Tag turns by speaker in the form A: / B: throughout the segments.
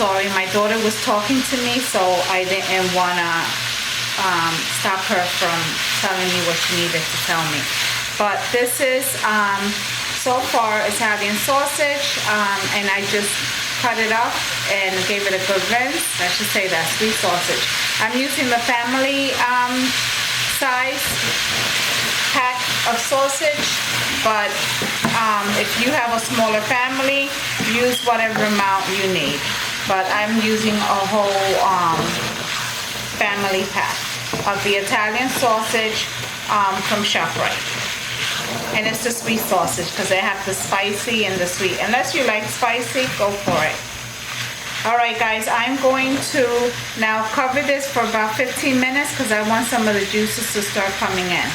A: sorry, my daughter was talking to me, so I didn't want to stop her from telling me what she needed to tell me. But this is so far Italian sausage, and I just cut it up and gave it a good rinse. I should say that sweet sausage. I'm using the family size pack of sausage, but if you have a smaller family, use whatever amount you need. But I'm using a whole family pack of the Italian sausage from ShopRite. And it's the sweet sausage because they have the spicy and the sweet. Unless you like spicy, go for it. Alright guys, I'm going to now cover this for about 15 minutes because I want some of the juices to start coming in.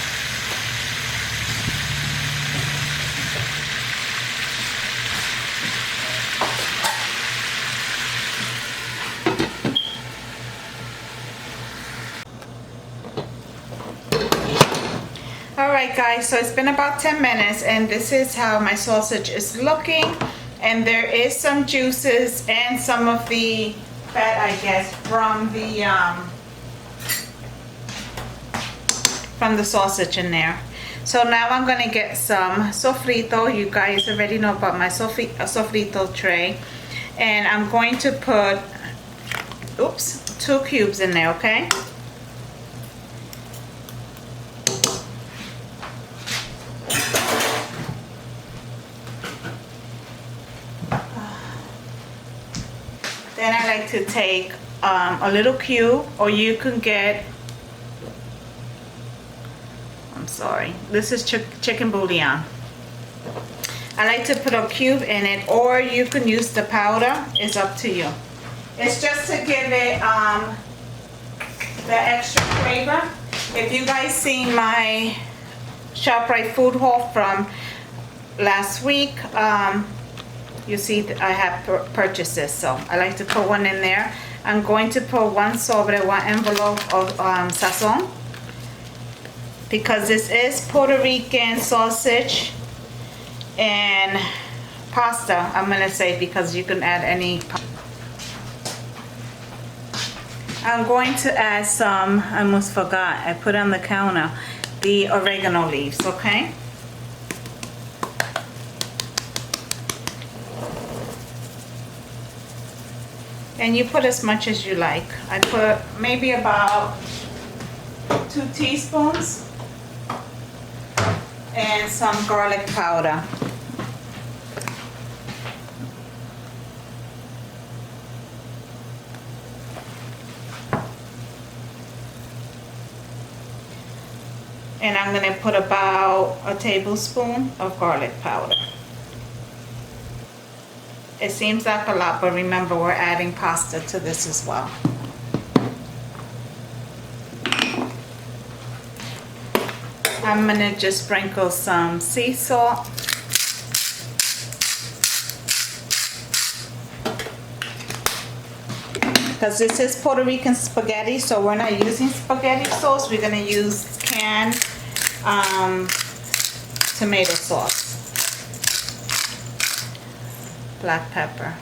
A: Alright guys, so it's been about 10 minutes and this is how my sausage is looking, and there is some juices and some of the fat, I guess, from the sausage in there. So now I'm gonna get some sofrito. You guys already know about my sofrito tray, and I'm going to put 2 cubes in there, okay? Then I like to take a little cube, or you can get, I'm sorry, this is chicken bouillon. I like to put a cube in it, or you can use the powder. It's up to you. It's just to give it the extra flavor. If you guys seen my ShopRite food haul from last week, you see that I have purchased this, so I like to put one in there. I'm going to put one envelope of Sazon, because this is Puerto Rican sausage and pasta, I'm gonna say, because you can add any. I'm going to add some, I almost forgot, I put on the counter, the oregano leaves, okay? And you put as much as you like. I put maybe about 2 teaspoons and some garlic powder. And I'm gonna put about a tablespoon of garlic powder. It seems like a lot, but remember, we're adding pasta to this as well. I'm gonna just sprinkle some sea salt. Because this is Puerto Rican spaghetti, so we're not using spaghetti sauce. We're gonna use canned tomato sauce. Black pepper.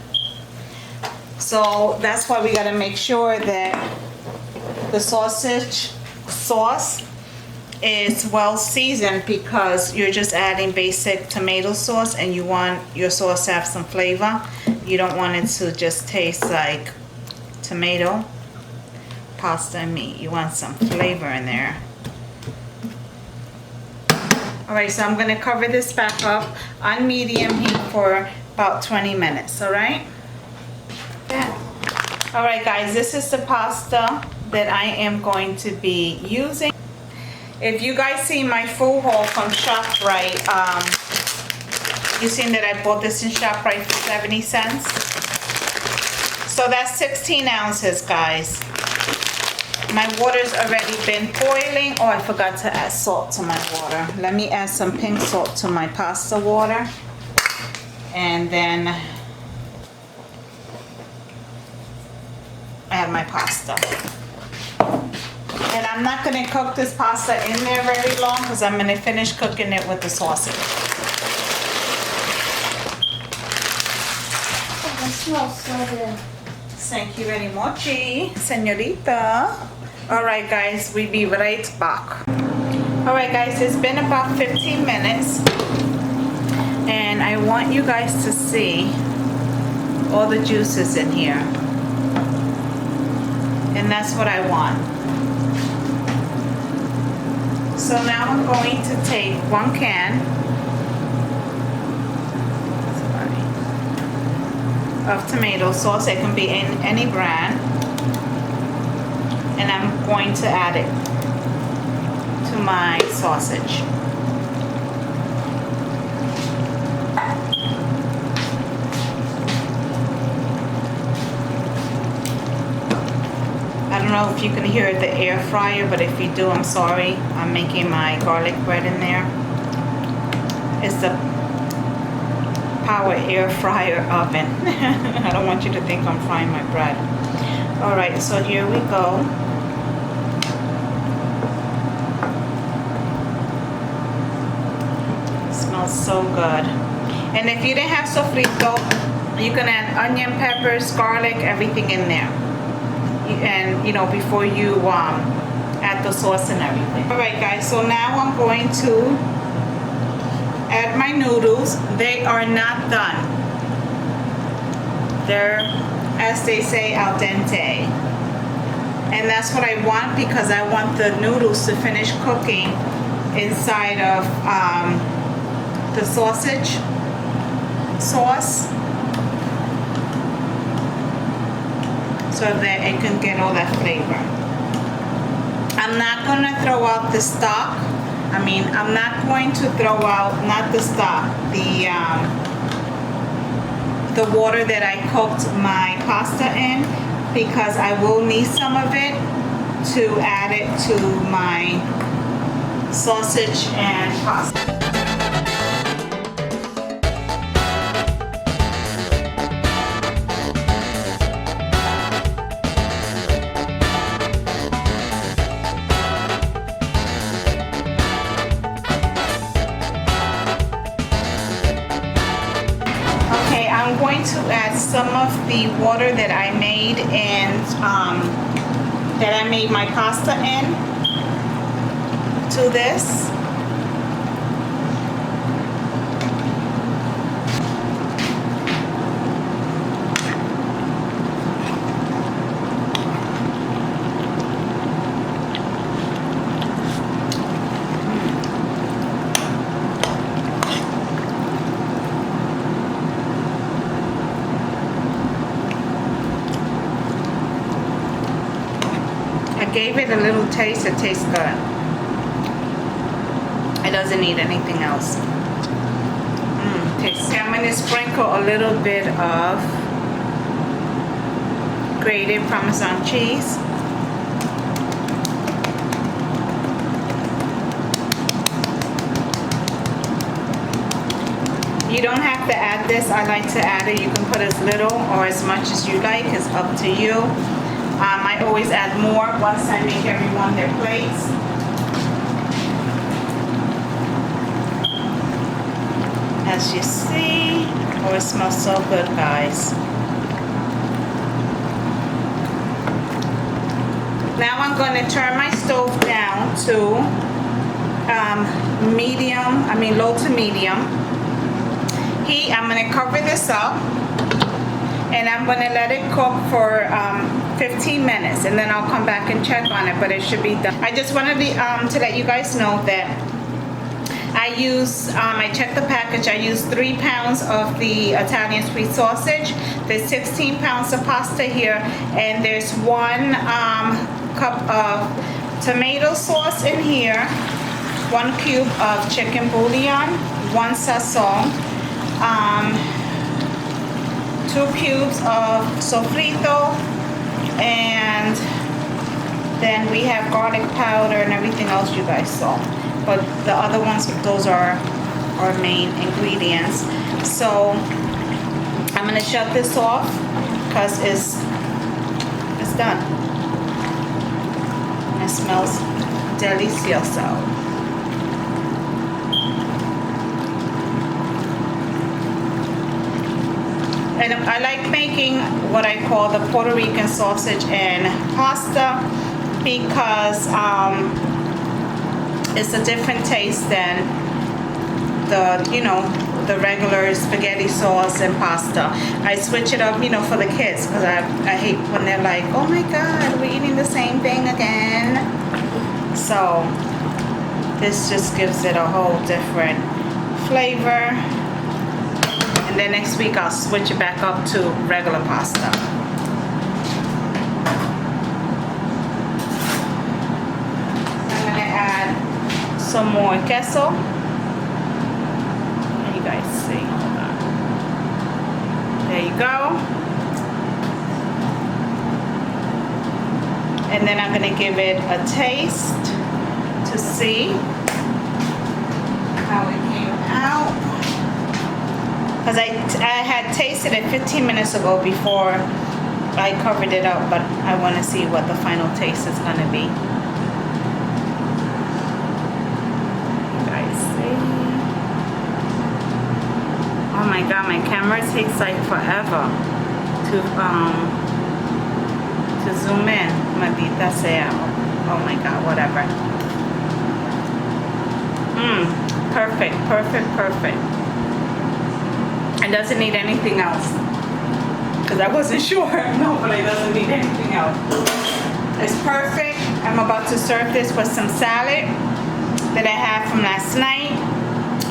A: So that's why we got to make sure that the sausage sauce is well seasoned, because you're just adding basic tomato sauce and you want your sauce to have some flavor. You don't want it to just taste like tomato, pasta, and meat. You want some flavor in there. Alright, so I'm going to cover this back up on medium heat for about 20 minutes, alright? Yeah. Alright guys, this is the pasta that I am going to be using. If you guys see my food haul from ShopRite, you seen that I bought this in ShopRite for 70 cents. So that's 16 ounces, guys. My water's already been boiling. Oh, I forgot to add salt to my water. Let me add some pink salt to my pasta water. And then add my pasta. And I'm not going to cook this pasta in there very long, because I'm going to finish cooking it with the sausage.
B: Oh, that smells so good.
A: Thank you very much, señorita. All right, guys, we'll be right back. All right, guys, it's been about 15 minutes, and I want you guys to see all the juices in here, and that's what I want. So now I'm going to take 1 can of tomato sauce. It can be in any brand, and I'm going to add it to my sausage. I don't know if you can hear the air fryer, but if you do, I'm sorry. I'm making my garlic bread in there. It's the Power air fryer oven. I don't want you to think I'm frying my bread. All right, so here we go. Smells so good. And if you didn't have sofrito, you can add onion, peppers, garlic, everything in there. And you know, before you add the sauce and everything. All right, guys. So now I'm going to add my noodles. They are not done. They're, as they say, al dente. And that's what I want, because I want the noodles to finish cooking inside of the sausage sauce, so that it can get all that flavor. I'm not gonna throw out the stock. I mean, I'm not going to throw out, not the stock, the water that I cooked my pasta in, because I will need some of it to add it to my sausage and pasta. I'm going to add some of the water that I made and that I made my pasta in to this. Gave it a little taste. It tastes good. It doesn't need anything else. Tastes. I'm going to sprinkle a little bit of grated Parmesan cheese. You don't have to add this. I like to add it. You can put as little or as much as you like. It's up to you. I always add more once I make everyone their plates. As you see, oh, it smells so good, guys. Now I'm going to turn my stove down to low to medium heat. I'm going to cover this up, and I'm going to let it cook for 15 minutes, and then I'll come back and check on it, but it should be done. I just wanted to let you guys know that I checked the package. I used 3 pounds of the Italian sweet sausage. There's 16 pounds of pasta here, and there's 1 cup of tomato sauce in here, 1 cube of chicken bouillon, 1 sazon, 2 cubes of sofrito, and then we have garlic powder and everything else you guys saw. But the other ones, those are our main ingredients. So I'm gonna shut this off because it's done. And it smells delicioso. And I like making what I call the Puerto Rican sausage and pasta because it's a different taste than the, you know, the regular spaghetti sauce and pasta. I switch it up, you know, for the kids because I hate when they're like, oh my god, we're eating the same thing again. So this just gives it a whole different flavor. And then next week I'll switch it back up to regular pasta. I'm gonna add some more queso. You guys see, hold on. There you go. And then I'm gonna give it a taste to see how it came out. Because I had tasted it 15 minutes ago before I covered it up, but I want to see what the final taste is going to be. You guys see? Oh my god, my camera takes like forever to zoom in. Maldita sea. Oh my god, whatever. Perfect, perfect, perfect. It doesn't need anything else because I wasn't sure. No, but it doesn't need anything else. It's perfect. I'm about to serve this with some salad that I had from last night.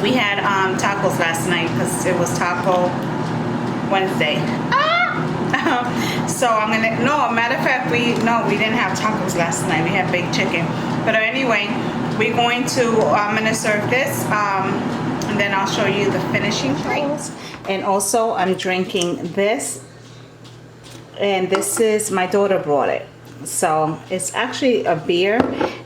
A: We had tacos last night because it was Taco Wednesday. So I'm gonna, no, matter of fact, we didn't have tacos last night. We had baked chicken. But anyway, we're going to, I'm gonna serve this and then I'll show you the finishing place. And also I'm drinking this, and this is, my daughter brought it. So it's actually a beer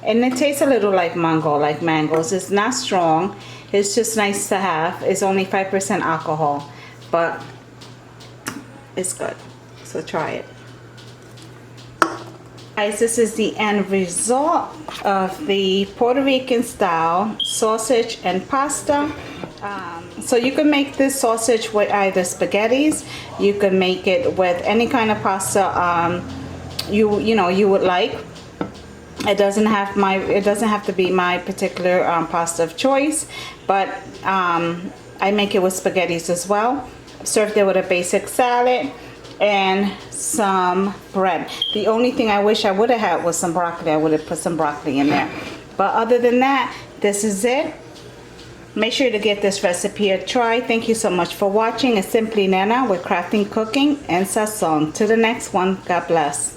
A: and it tastes a little like mangoes. It's not strong. It's just nice to have. It's only 5% alcohol, but it's good. So try it. Guys, this is the end result of the Puerto Rican style sausage and pasta. So you can make this sausage with either spaghettis. You can make it with any kind of pasta you would like. It doesn't have to be my particular pasta of choice, but I make it with spaghettis as well. Served it with a basic salad and some bread. The only thing I wish I would have had was some broccoli. I would have put some broccoli in there. But other than that, this is it. Make sure to give this recipe a try. Thank you so much for watching. It's Simply Nena with crafting, cooking, and sazon. To the next one. God bless.